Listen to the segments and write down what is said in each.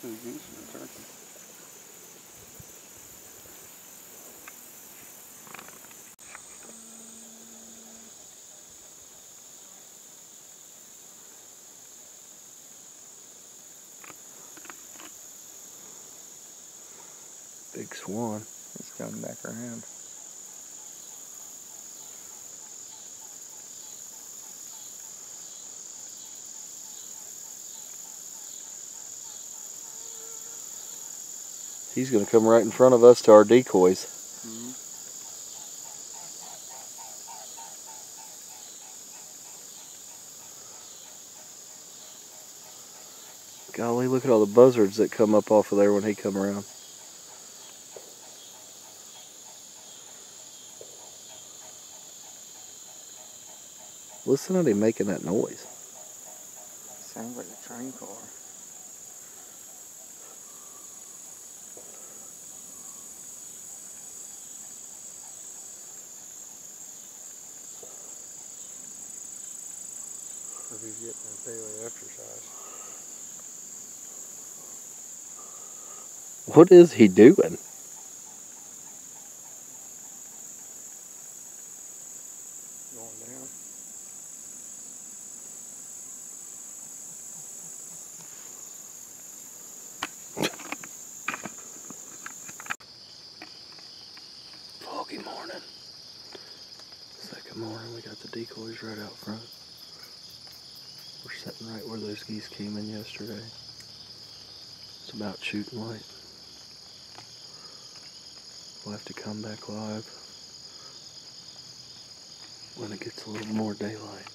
to the goose and the turkey. Big swan. It's coming back around. He's going to come right in front of us to our decoys. Mm-hmm. Golly, look at all the buzzards that come up off of there when he come around. Listen to him making that noise. Sounds like a train car. If he's getting a daily exercise. What is he doing? Going down. Foggy morning. Second morning, we got the decoys right out front. We're sitting right where those geese came in yesterday. It's about shooting light. We'll have to come back live when it gets a little more daylight.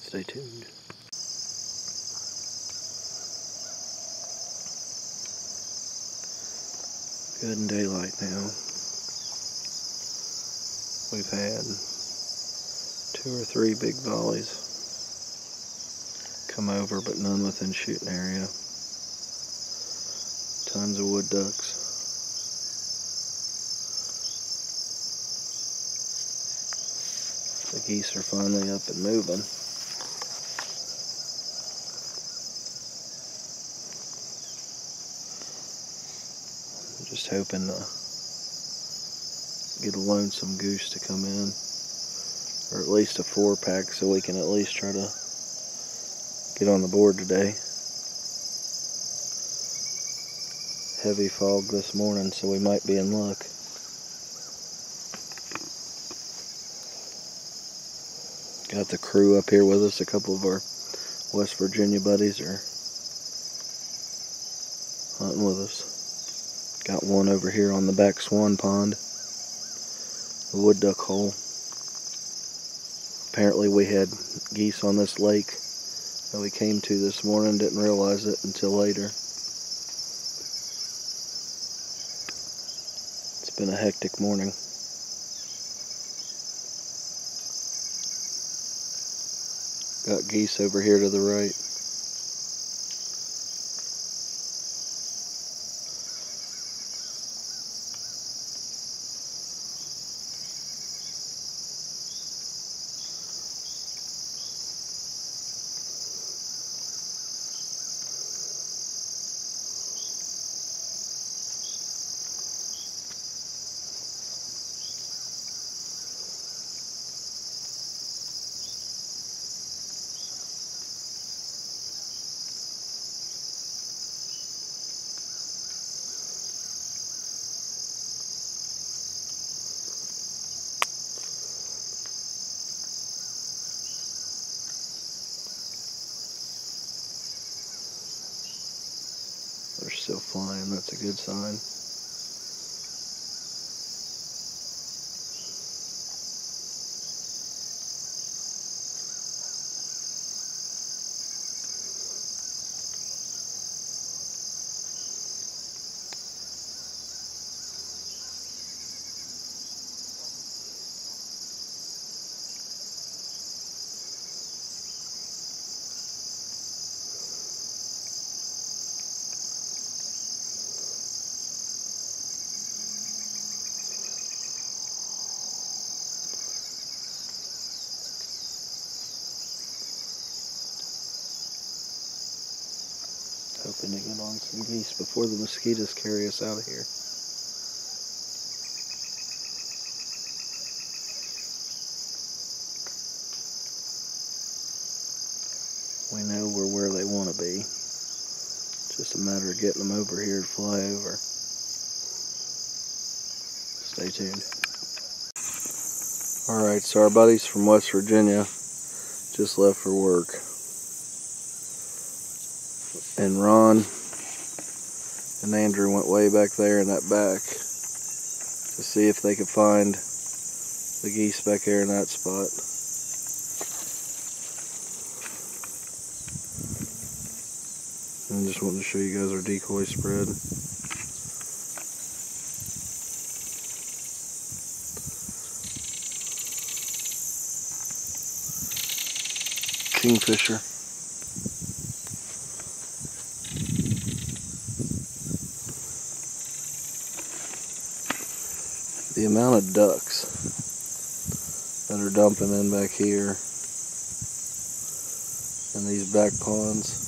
Stay tuned. Good and daylight now. We've had 2 or 3 big volleys come over, but none within shooting area. Tons of wood ducks. The geese are finally up and moving. I'm just hoping to get a lonesome goose to come in, or at least a 4-pack, so we can at least try to get on the board today. Heavy fog this morning, so we might be in luck. Got the crew up here with us. A couple of our West Virginia buddies are hunting with us. Got one over here on the back swan pond, the wood duck hole. Apparently we had geese on this lake that we came to this morning. Didn't realize it until later. It's been a hectic morning. Got geese over here to the right. They're still flying, that's a good sign. Hoping to get on some geese before the mosquitoes carry us out of here. We know we're where they want to be. Just a matter of getting them over here to fly over. Stay tuned. Alright, so our buddies from West Virginia just left for work. And Ron and Andrew went way back there in that back to see if they could find the geese back there in that spot. And just wanted to show you guys our decoy spread. Kingfisher. The amount of ducks that are dumping in back here in these back ponds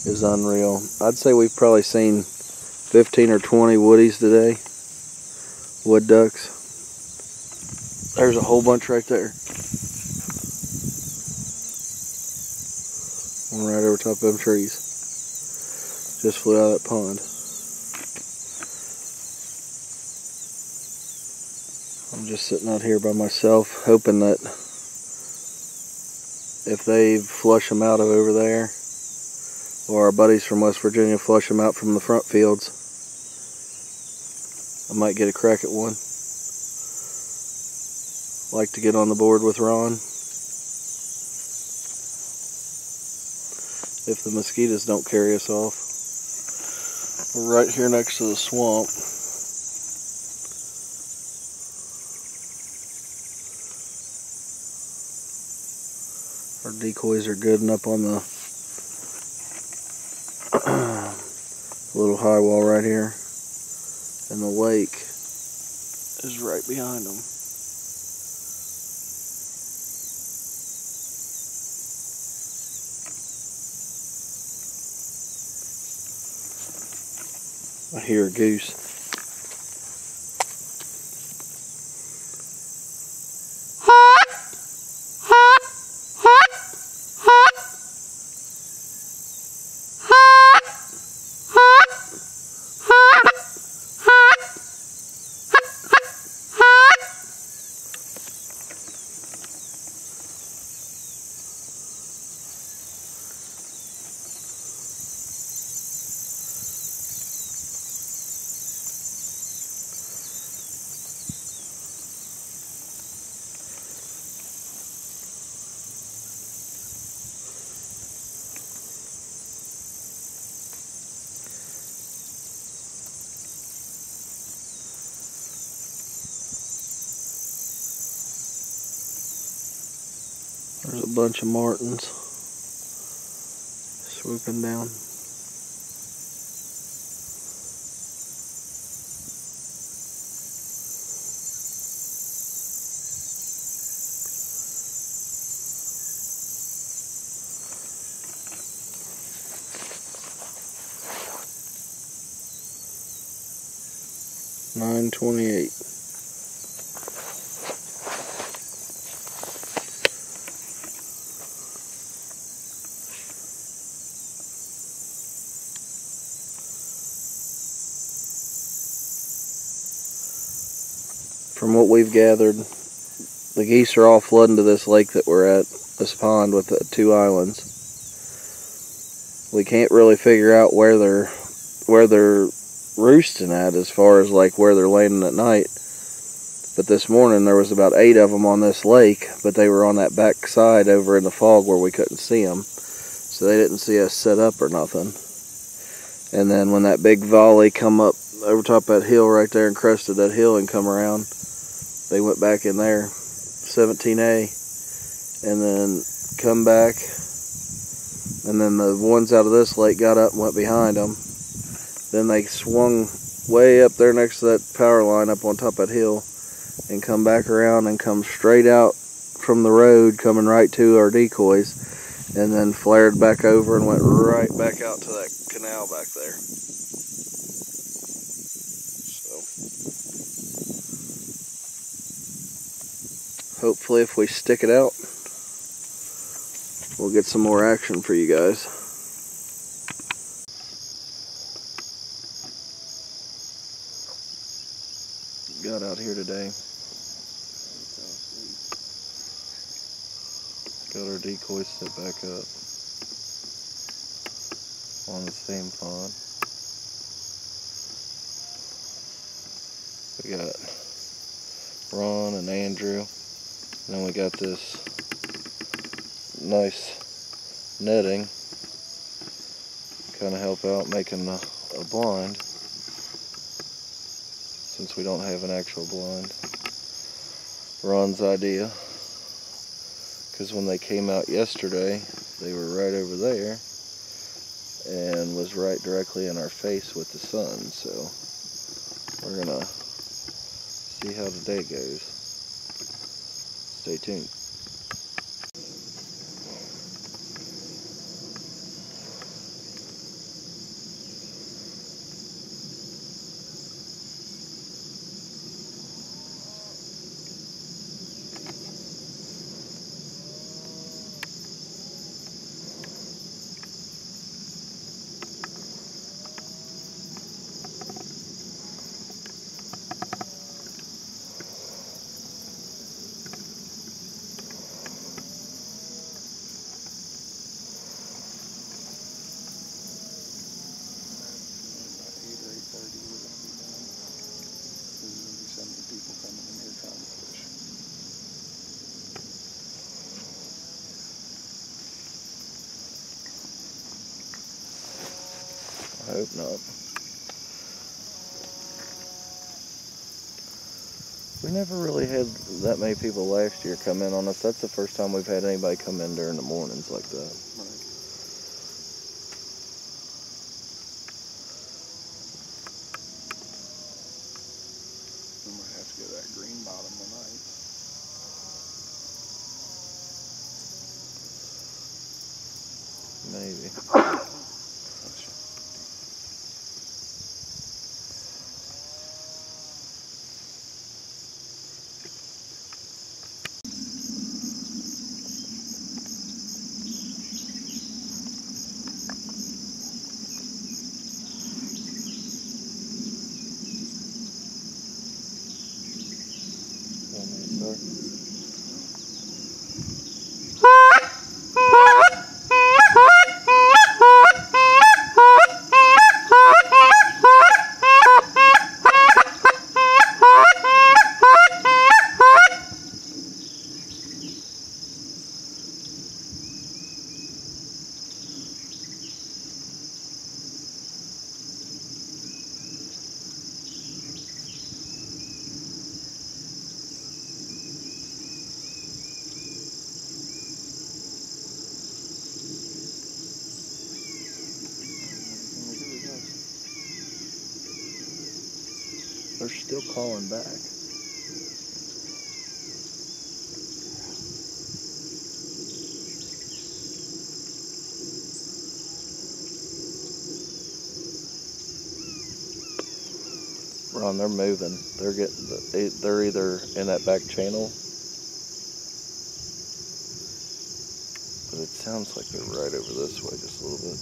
is unreal. I'd say we've probably seen 15 or 20 woodies today. Wood ducks. There's a whole bunch right there. One right over top of them trees. Just flew out of that pond. I'm just sitting out here by myself, hoping that if they flush them out of over there, or our buddies from West Virginia flush them out from the front fields, I might get a crack at one. Like to get on the board with Ron. If the mosquitoes don't carry us off. We're right here next to the swamp. Our decoys are good and up on the little high wall right here, and the lake is right behind them. I hear a goose. There's a bunch of martins swooping down. $9.28. From what we've gathered, the geese are all flooding to this lake that we're at, this pond with the two islands. We can't really figure out where they're roosting at as far as like where they're landing at night. But this morning there was about 8 of them on this lake, but they were on that back side over in the fog where we couldn't see them. So they didn't see us set up or nothing. And then when that big volley come up over top that hill right there and crested that hill and come around, they went back in there, 17A, and then come back, and then the ones out of this lake got up and went behind them. Then they swung way up there next to that power line up on top of that hill and come back around and come straight out from the road, coming right to our decoys. and then flared back over and went right back out to that canal back there. So hopefully if we stick it out, we'll get some more action for you guys. Got out here today. Got our decoy set back up on the same pond. We got Ron and Andrew, and then we got this nice netting, kind of help out making a blind, since we don't have an actual blind. Ron's idea, because when they came out yesterday, they were right over there and was right directly in our face with the sun. So we're gonna see how today goes. Stay tuned. I hope not. We never really had that many people last year come in on us. That's the first time we've had anybody come in during the mornings like that. Right. We might have to go to that green bottom tonight. Maybe. Want me to start? They're still calling back. Ron, they're moving. They're they're either in that back channel, but it sounds like they're right over this way just a little bit.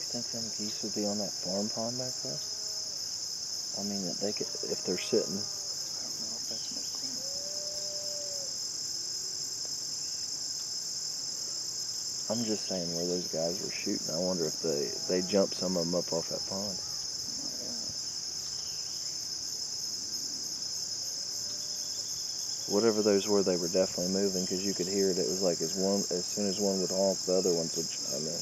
think them geese would be on that farm pond back there? I mean, they could, if they're sitting. I don't know if that's no corner. I'm just saying where those guys were shooting. I wonder if they jumped some of them up off that pond. Whatever those were, they were definitely moving because you could hear it. It was like as soon as one would honk, the other ones would chime in.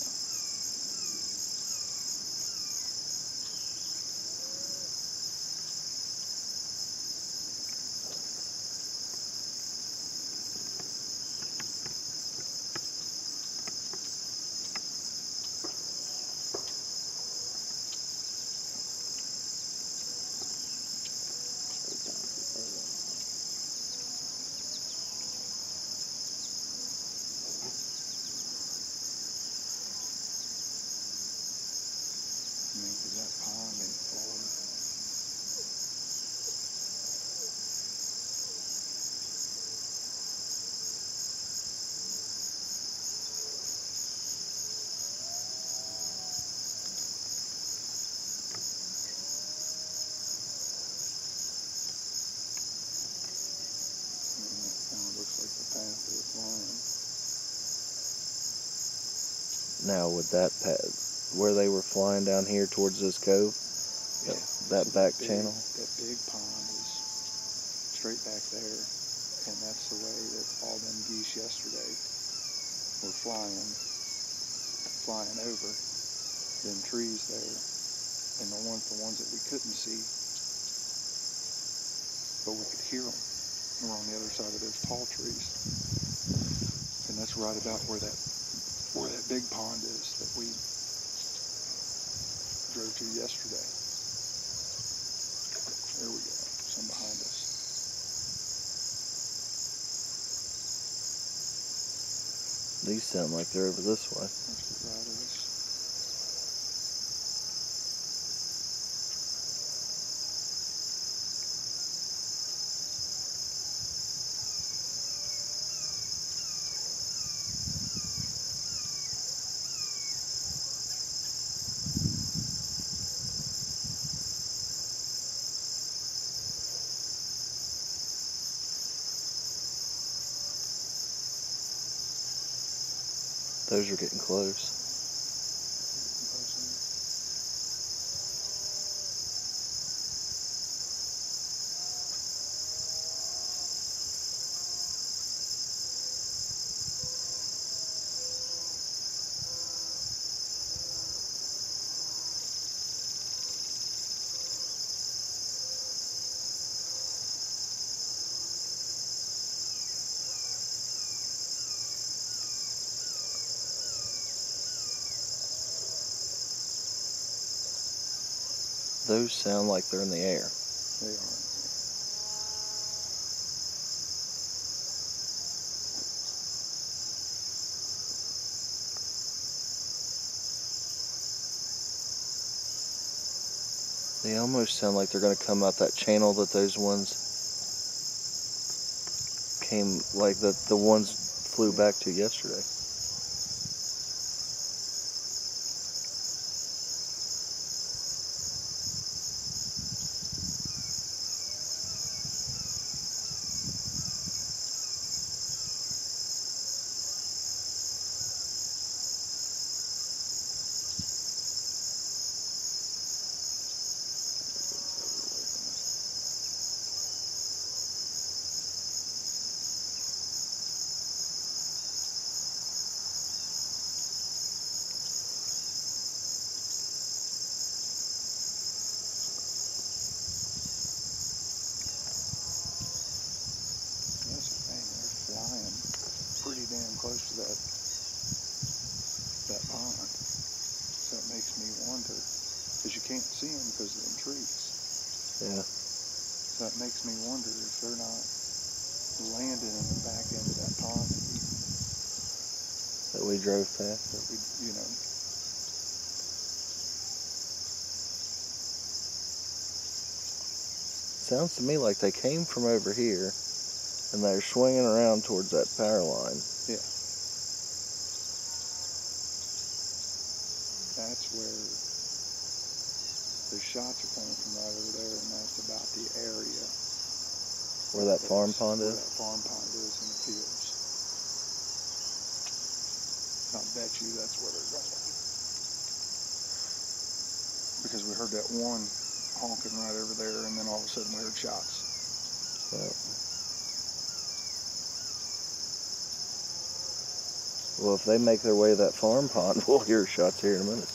I mean, 'cause that pond ain't full. Looks like the path they're flying. Now, would that where they were flying down here towards this cove, Yeah. that back channel? That big pond is straight back there, and that's the way that all them geese yesterday were flying over them trees there, and the ones that we couldn't see, but we could hear them, were on the other side of those tall trees, and that's right about where that big pond is that we drove to yesterday. There we go, some behind us. These sound like they're over this way. That's the right of us. Those are getting close. Those sound like they're in the air. They are. They almost sound like they're going to come out that channel that those ones came, like the ones flew back to yesterday. Pretty damn close to that pond. So it makes me wonder, because you can't see them because of them trees. Yeah. So it makes me wonder if they're not landing in the back end of that pond That we drove past. that we, you know. Sounds to me like they came from over here and they're swinging around towards that power line. Yeah. that's where the shots are coming from, right over there, and that's about the area Where that farm pond where is? that farm pond is in the fields. I bet you that's where they're going. Because we heard that one honking right over there, and then all of a sudden we heard shots. Well, if they make their way to that farm pond, we'll hear shots here in a minute.